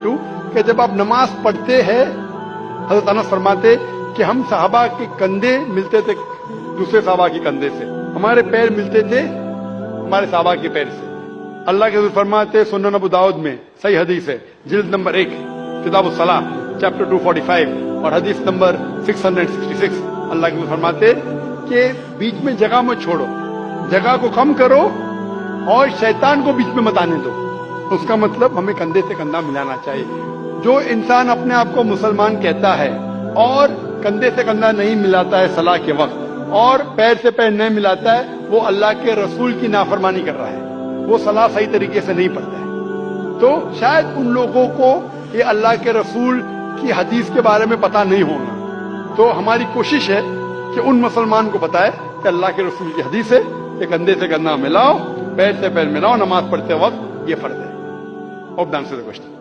کہ جب آپ نماز پڑھتے ہیں حضرت انس فرماتے کہ ہم صحابہ کے کندھے ملتے تھے دوسرے صحابہ کے کندھے سے، ہمارے پیر ملتے تھے ہمارے صحابہ کے پیر سے۔ اللہ کے حضور فرماتے سنن ابو داؤد میں صحیح حدیث ہے، جلد نمبر 1 کتاب الصلاۃ چیپٹر 245 اور حدیث نمبر 666، اللہ کے حضور فرماتے کہ بیچ میں جگہ مت چھوڑو، جگہ کو کم کرو اور شیطان کو بیچ میں مت آنے دو۔ اس کا مطلب ہمیں کندھے سے کندھا ملانا چاہیے۔ جو انسان اپنے آپ کو مسلمان کہتا ہے اور کندھے سے کندھا نہیں ملاتا ہے صلاح کے وقت اور پیر سے پیر نہیں ملاتا ہے، وہ اللہ کے رسول کی نافرمانی کر رہا ہے، وہ صلاح صحیح طریقے سے نہیں پڑھتا ہے۔ تو شاید ان لوگوں کو یہ اللہ کے رسول کی حدیث کے بارے میں پتہ نہیں ہوگا، تو ہماری کوشش ہے کہ ان مسلمان کو بتائے کہ اللہ کے رسول کی حدیث ہے کہ کندھے سے کندھا ملاؤ، پیر سے پیر ملاؤ، نماز پڑھتے وقت یہ فرض ہے۔ Hope that answers the question.